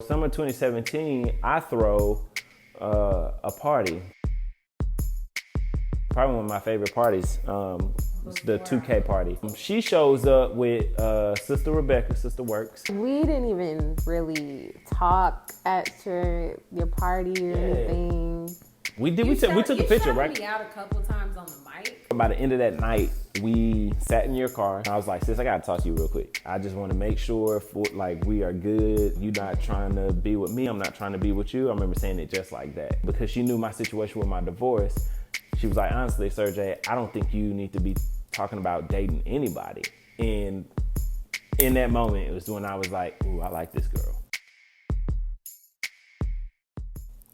Summer 2017, I throw a party. Probably one of my favorite parties, the 2K party. She shows up with Sister Rebecca, Sister Works. We didn't even really talk at your party or anything. We did. We took a picture, right? You shouted me out a couple times on the mic. By the end of that night, we sat in your car. I was like, sis, I gotta talk to you real quick. I just want to make sure we are good. You're not trying to be with me. I'm not trying to be with you. I remember saying it just like that because she knew my situation with my divorce. She was like, honestly, Sergey, I don't think you need to be talking about dating anybody. And in that moment, it was when I was like, ooh, I like this girl.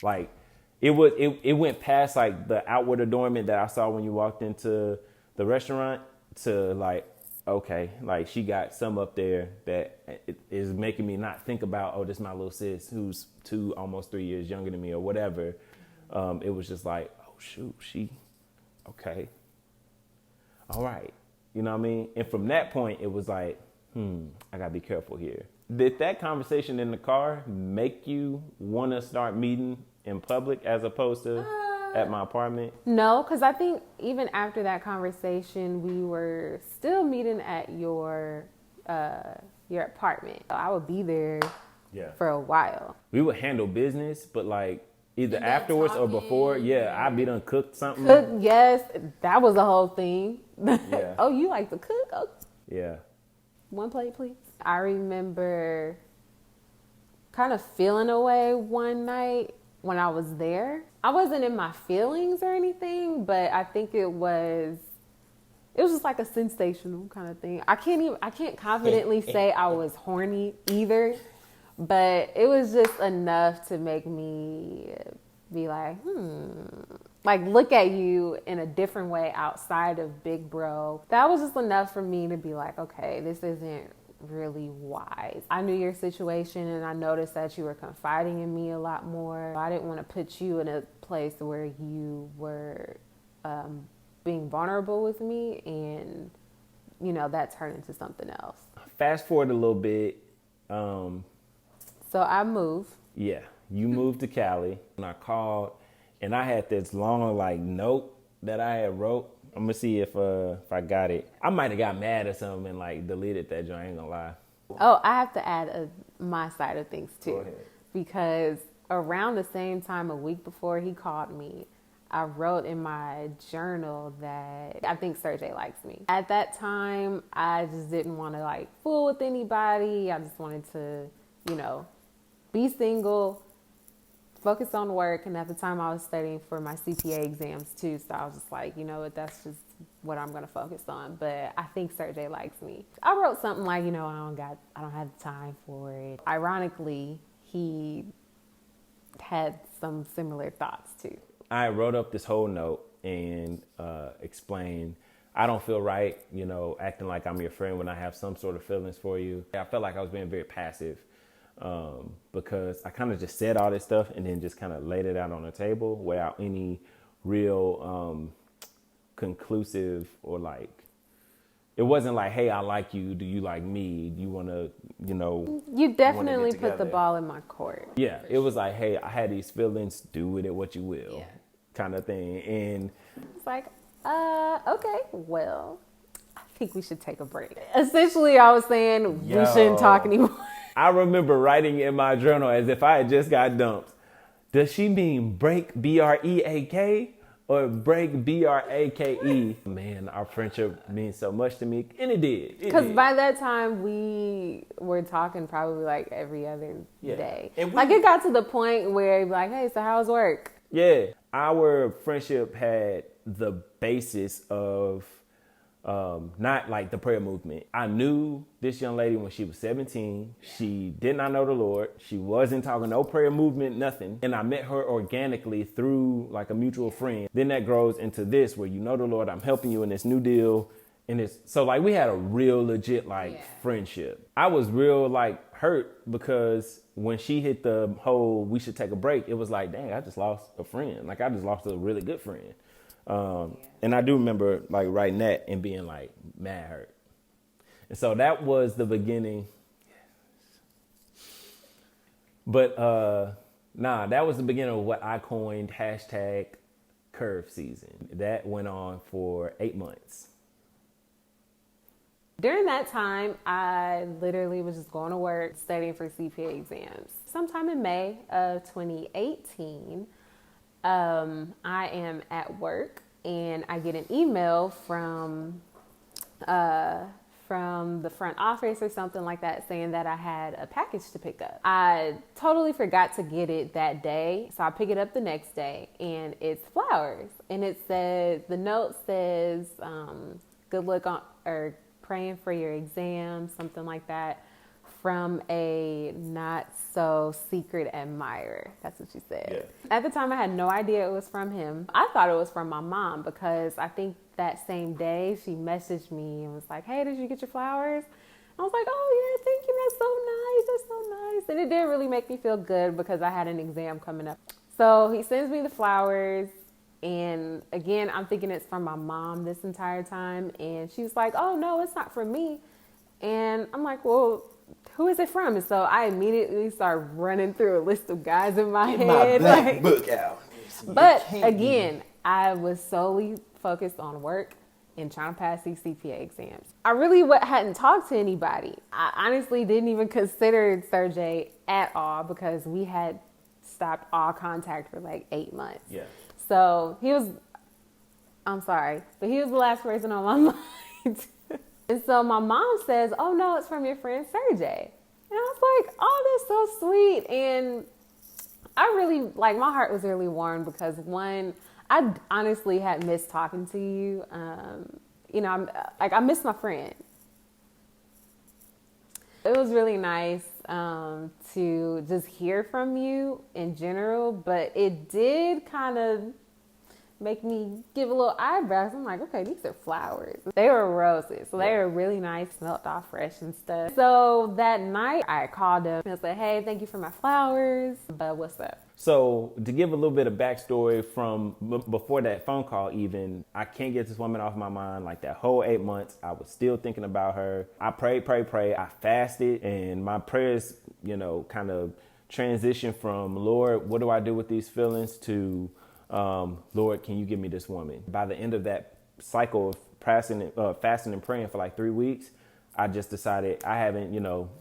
Like, it went past like the outward adornment that I saw when you walked into the restaurant to like, okay, like she got some up there that is making me not think about, oh, this is my little sis who's almost 3 years younger than me or whatever. It was just like, oh shoot, okay. All right. You know what I mean? And from that point, it was like, I gotta be careful here. Did that conversation in the car make you want to start meeting in public as opposed to at my apartment? No, because I think even after that conversation, we were still meeting at your apartment. I would be there for a while. We would handle business, but like either afterwards or before, I'd be done cooked something. Yes, that was the whole thing. Yeah. Oh, you like to cook? Oh. Yeah. One plate, please. I remember kind of feeling away one night when I was there. I wasn't in my feelings or anything, but I think it was just like a sensational kind of thing. I can't confidently say I was horny either, but it was just enough to make me be like, like look at you in a different way outside of big bro. That was just enough for me to be like, okay, this isn't really wise. I knew your situation and I noticed that you were confiding in me a lot more. I didn't want to put you in a place where you were being vulnerable with me and, that turned into something else. Fast forward a little bit. So I moved. Yeah, you moved to Cali and I called and I had this long note that I had wrote. I'm gonna see if I got it. I might have got mad or something and like deleted that joint. I ain't gonna lie. Oh, I have to add my side of things too. Go ahead. Because around the same time, a week before he called me, I wrote in my journal that I think Sergey likes me. At that time, I just didn't want to fool with anybody. I just wanted to, be single, focus on work. And at the time I was studying for my CPA exams too. So I was just like, you know what, that's just what I'm going to focus on. But I think Sergey likes me. I wrote something like, I don't have time for it. Ironically, he had some similar thoughts too. I wrote up this whole note and explained, I don't feel right, acting like I'm your friend when I have some sort of feelings for you. I felt like I was being very passive. Because I kind of just said all this stuff and then just kind of laid it out on the table without any real conclusive or it wasn't like, hey, I like you. Do you like me? Do you want to, You definitely put the ball in my court. Yeah, it was like, hey, I had these feelings. Do with it what you will, kind of thing. And it's like, okay, well, I think we should take a break. Essentially, I was saying we shouldn't talk anymore. I remember writing in my journal as if I had just got dumped. Does she mean break, B-R-E-A-K, or break, B-R-A-K-E? Man, our friendship means so much to me. And it did. Because by that time, we were talking probably every other day. It got to the point where it'd be like, hey, so how's work? Yeah. Our friendship had the basis of not like the prayer movement. I knew this young lady when she was 17. She did not know the Lord. She wasn't talking no prayer movement, nothing. And I met her organically through a mutual friend. Then that grows into this where you know the Lord, I'm helping you in this new deal. And it's so we had a real legit friendship. I was real hurt because when she hit the whole we should take a break, it was like, dang, I just lost a friend. I just lost a really good friend. And I do remember writing that and being mad hurt. And so that was the beginning. But that was the beginning of what I coined hashtag curve season. That went on for 8 months. During that time, I literally was just going to work, studying for CPA exams. Sometime in May of 2018, I am at work and I get an email from the front office or something like that saying that I had a package to pick up. I totally forgot to get it that day, so I pick it up the next day and it's flowers. And it says, the note says, good luck on, or praying for your exam, something like that, from a not so secret admirer. That's what she said. Yeah. At the time, I had no idea it was from him. I thought it was from my mom because I think that same day she messaged me and was like, hey, did you get your flowers? I was like, oh yeah, thank you. That's so nice. And it did really make me feel good because I had an exam coming up. So he sends me the flowers. And again, I'm thinking it's from my mom this entire time. And she was like, oh, no, it's not from me. And I'm like, well, who is it from? And so I immediately start running through a list of guys in my head. My black book out. But again, I was solely focused on work and trying to pass these CPA exams. I really hadn't talked to anybody. I honestly didn't even consider Sergey at all because we had stopped all contact for like 8 months. Yeah. So I'm sorry, but he was the last person on my mind. And so my mom says, oh no, it's from your friend Sergey. And I was like, oh, that's so sweet. And I really, like, my heart was really warmed because one, I honestly had missed talking to you. I miss my friend. It was really nice to just hear from you in general, but it did kind of make me give a little eyebrows. I'm like, okay, these are flowers. They were roses, so they were really nice, smelled all fresh and stuff. So that night, I called him and I said, hey, thank you for my flowers, but what's up? So to give a little bit of backstory from before that phone call even, I can't get this woman off my mind. Like that whole 8 months, I was still thinking about her. I prayed. I fasted, and my prayers, kind of transitioned from, Lord, what do I do with these feelings, to Lord, can you give me this woman? By the end of that cycle of fasting and praying for like 3 weeks, I just decided I haven't,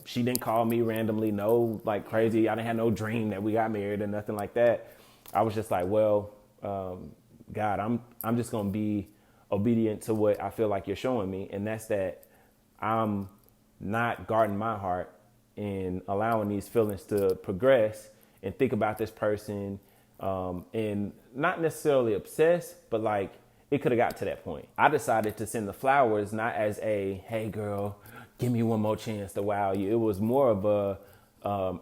she didn't call me randomly, no, like crazy. I didn't have no dream that we got married or nothing like that. I was just like, well, God, I'm just going to be obedient to what I feel like you're showing me. And that's that I'm not guarding my heart and allowing these feelings to progress and think about this person and not necessarily obsessed, but like, it could have got to that point. I decided to send the flowers not as a, hey girl, give me one more chance to wow you. It was more of a,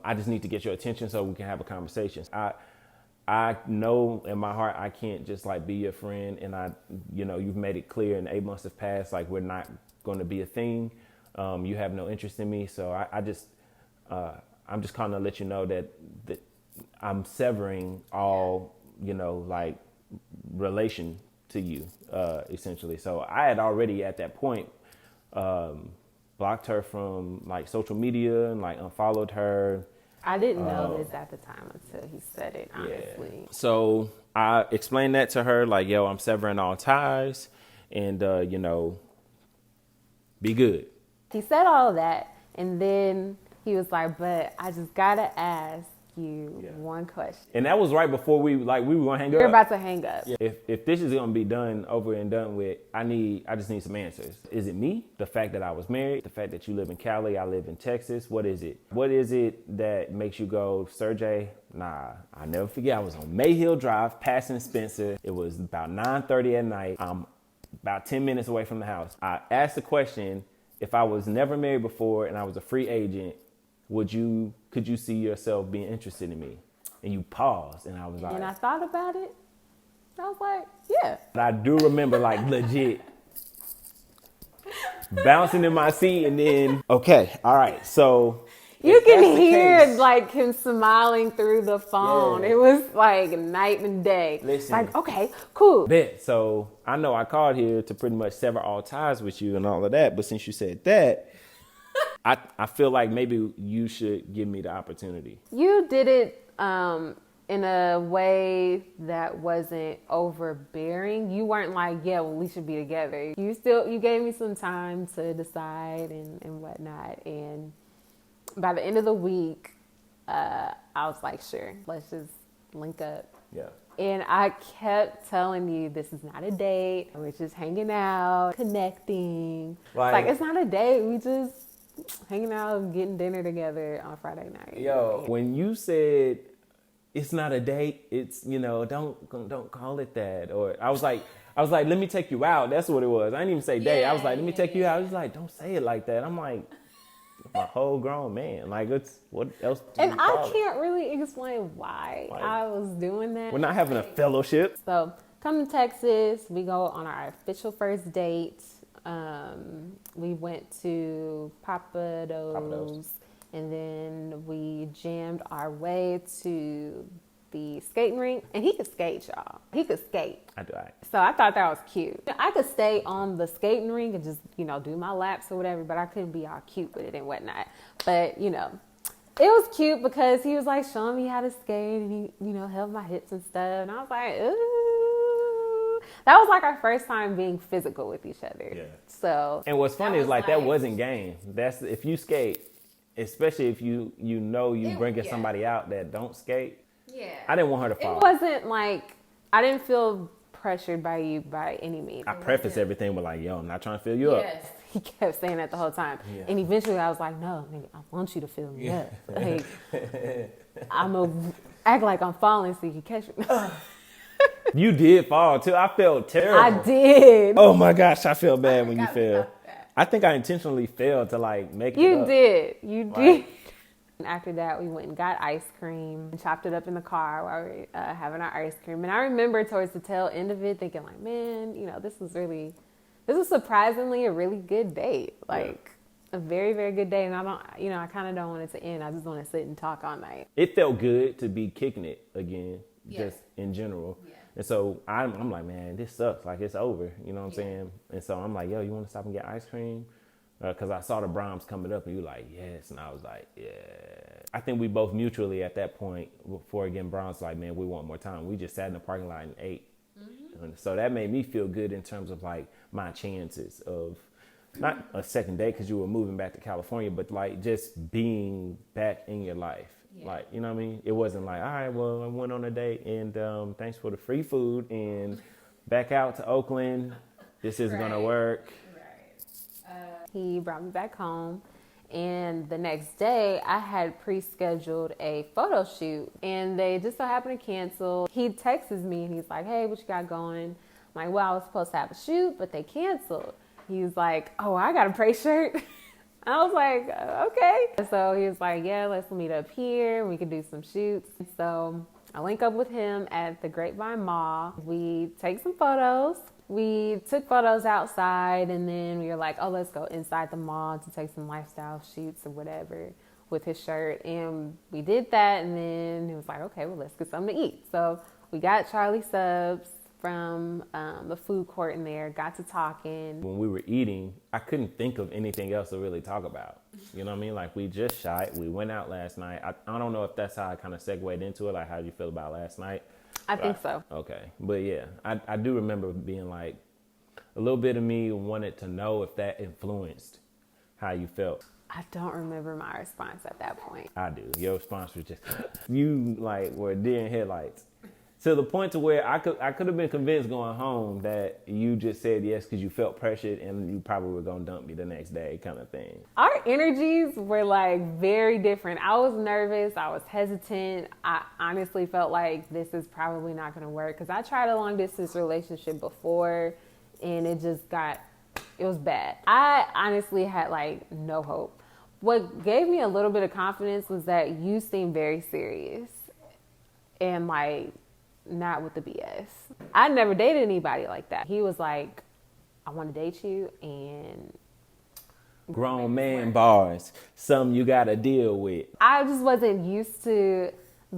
I just need to get your attention so we can have a conversation. I know in my heart I can't just like be your friend, and you've made it clear in 8 months have passed, like we're not going to be a thing. You have no interest in me, so I'm just kind of let you know that I'm severing all like relation to you, essentially. So I had already at that point blocked her from like social media and like unfollowed her. I didn't know this at the time until he said it, honestly. Yeah. So I explained that to her, like, yo, I'm severing all ties and, be good. He said all of that, and then he was like, but I just gotta ask you one question. And that was right before we were gonna hang up. We're about to hang up. Yeah. If this is gonna be done over and done with, I just need some answers. Is it me? The fact that I was married? The fact that you live in Cali, I live in Texas? What is it? What is it that makes you go, Sergey? Nah, I never forget. I was on Mayhill Drive, passing Spencer. It was about 9:30 at night. I'm about 10 minutes away from the house. I asked the question, if I was never married before and I was a free agent, could you see yourself being interested in me? And you paused, and I was like... And I thought about it. I was like, yeah. I do remember, like, legit bouncing in my seat, and then, okay, all right, so... You can hear, like, him smiling through the phone. Yeah. It was, like, night and day. Listen. Like, okay, cool. Bet. So, I know I called here to pretty much sever all ties with you and all of that, but since you said that... I feel like maybe you should give me the opportunity. You did it in a way that wasn't overbearing. You weren't like, yeah, well, we should be together. You gave me some time to decide and whatnot. And by the end of the week, I was like, sure, let's just link up. Yeah. And I kept telling you, this is not a date. We're just hanging out, connecting. Like it's not a date. We just hanging out, getting dinner together on Friday night. Yo, when you said it's not a date, it's, don't call it that. Or I was like, let me take you out. That's what it was. I didn't even say date. I was like, let me take you out. I was like, don't say it like that. I'm like, I'm a whole grown man. Like, what else? And I can't really explain why I was doing that. We're not having a fellowship. So come to Texas. We go on our official first date. We went to Papados, and then we jammed our way to the skating rink. And he could skate, y'all. He could skate. I do. So I thought that was cute. I could stay on the skating rink and just, do my laps or whatever, but I couldn't be all cute with it and whatnot. But, it was cute because he was like showing me how to skate and he, held my hips and stuff. And I was like, ooh. That was like our first time being physical with each other. Yeah. So. And what's funny is like that wasn't game. That's if you skate, especially if you bringing somebody out that don't skate. Yeah. I didn't want her to fall. It wasn't like, I didn't feel pressured by you by any means. I preface everything with like, yo, I'm not trying to fill you up. He kept saying that the whole time. Yeah. And eventually I was like, no, nigga, I want you to fill me up. Like, I'm going to act like I'm falling so you can catch me. You did fall too. I felt terrible. I did. Oh my gosh, I felt bad when you fell. I think I intentionally failed to like make it up. You did. And after that, we went and got ice cream and chopped it up in the car while we were having our ice cream. And I remember towards the tail end of it thinking like, man, this was surprisingly a really good date. Like a very, very good day. And I kind of don't want it to end. I just want to sit and talk all night. It felt good to be kicking it again, just in general. Yeah. And so I'm like, man, this sucks. Like it's over. You know what I'm saying? And so I'm like, yo, you want to stop and get ice cream? Because I saw the Brahms coming up and you like, yes. And I was like, yeah. I think we both mutually at that point, before again, Brahms like, man, we want more time. We just sat in the parking lot and ate. Mm-hmm. And so that made me feel good in terms of like my chances of not a second date because you were moving back to California, but like just being back in your life. Yeah. Like, you know what I mean? It wasn't like, all right, well, I went on a date and thanks for the free food and back out to Oakland. This isn't going to work. He brought me back home, and the next day I had pre-scheduled a photo shoot, and they just so happened to cancel. He texts me, and he's like, hey, what you got going? I'm like, well, I was supposed to have a shoot, but they canceled. He's like, oh, I got a pre shirt. I was like, okay. So he was like, yeah, let's meet up here. We could do some shoots. So I link up with him at the Grapevine Mall. We take some photos. We took photos outside, and then we were like, oh, let's go inside the mall to take some lifestyle shoots or whatever with his shirt. And we did that, and then he was like, okay, well, let's get something to eat. So we got Charlie Subs from the food court in there, got to talking. When we were eating, I couldn't think of anything else to really talk about. You know what I mean? Like, we just shot. We went out last night. I don't know if that's how I kind of segued into it. Like, how did you feel about last night? I think so. Okay. But yeah, I do remember being like, a little bit of me wanted to know if that influenced how you felt. I don't remember my response at that point. I do. Your response was just, you like were deer in headlights. To the point to where I could have been convinced going home that you just said yes because you felt pressured and you probably were going to dump me the next day kind of thing. Our energies were like very different. I was nervous. I was hesitant. I honestly felt like this is probably not going to work because I tried a long distance relationship before and it was bad. I honestly had like no hope. What gave me a little bit of confidence was that you seemed very serious and like not with the BS. I never dated anybody like that. He was like, I want to date you and grown man bars, something you got to deal with. I just wasn't used to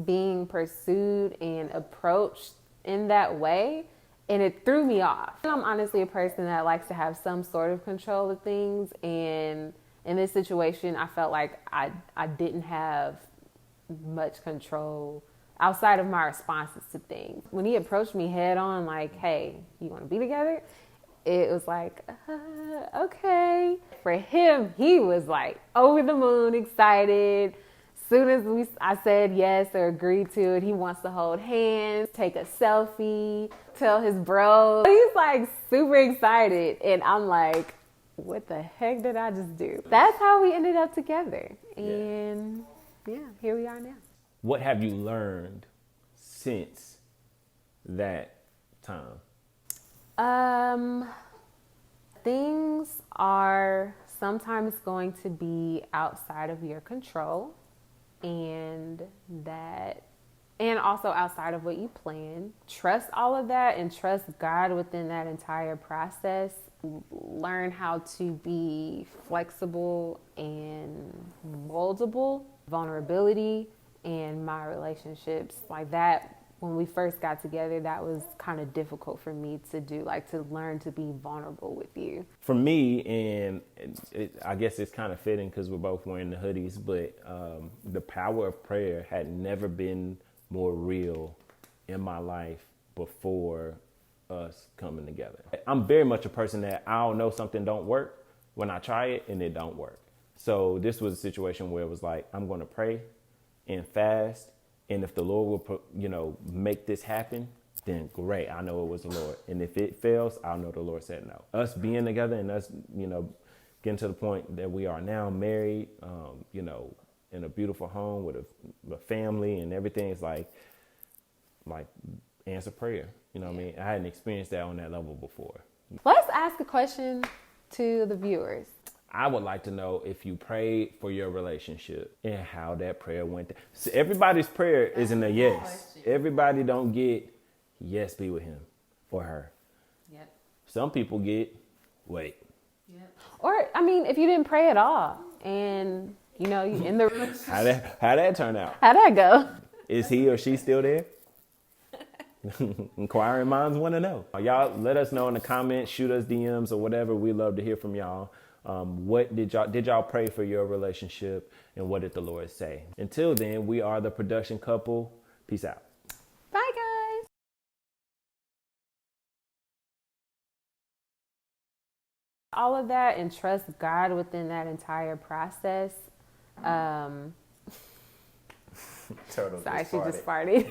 being pursued and approached in that way. And it threw me off. I'm honestly a person that likes to have some sort of control of things. And in this situation, I felt like I didn't have much control outside of my responses to things. When he approached me head on, like, hey, you want to be together? It was like, okay. For him, he was like over the moon, excited. Soon as I said yes or agreed to it, he wants to hold hands, take a selfie, tell his bro. He's like super excited. And I'm like, what the heck did I just do? That's how we ended up together. And yeah, here we are now. What have you learned since that time? Things are sometimes going to be outside of your control, and also outside of what you plan. Trust all of that and trust God within that entire process. Learn how to be flexible and moldable. Vulnerability in my relationships, like that, when we first got together, that was kind of difficult for me to do, like to learn to be vulnerable with you. For me, and I guess it's kind of fitting because we're both wearing the hoodies, but the power of prayer had never been more real in my life before us coming together. I'm very much a person that I'll know something don't work when I try it and it don't work. So this was a situation where it was like, I'm going to pray and fast. And if the Lord will, make this happen, then great. I know it was the Lord. And if it fails, I'll know the Lord said no. Us being together and us, getting to the point that we are now married, in a beautiful home with a family and everything is like answer prayer. You know what I mean? I hadn't experienced that on that level before. Let's ask a question to the viewers. I would like to know if you prayed for your relationship and how that prayer went. So everybody's prayer isn't a yes. Everybody don't get, yes, be with him or her. Yep. Some people get, wait. Yep. Or, if you didn't pray at all and, you in the room. How that turn out? How'd that go? Is he or she still there? Inquiring minds want to know. Y'all let us know in the comments, shoot us DMs or whatever. We love to hear from y'all. What did y'all pray for your relationship and what did the Lord say? Until then, we are the production couple. Peace out. Bye, guys. All of that and trust God within that entire process. Turtle Sorry, she just farted.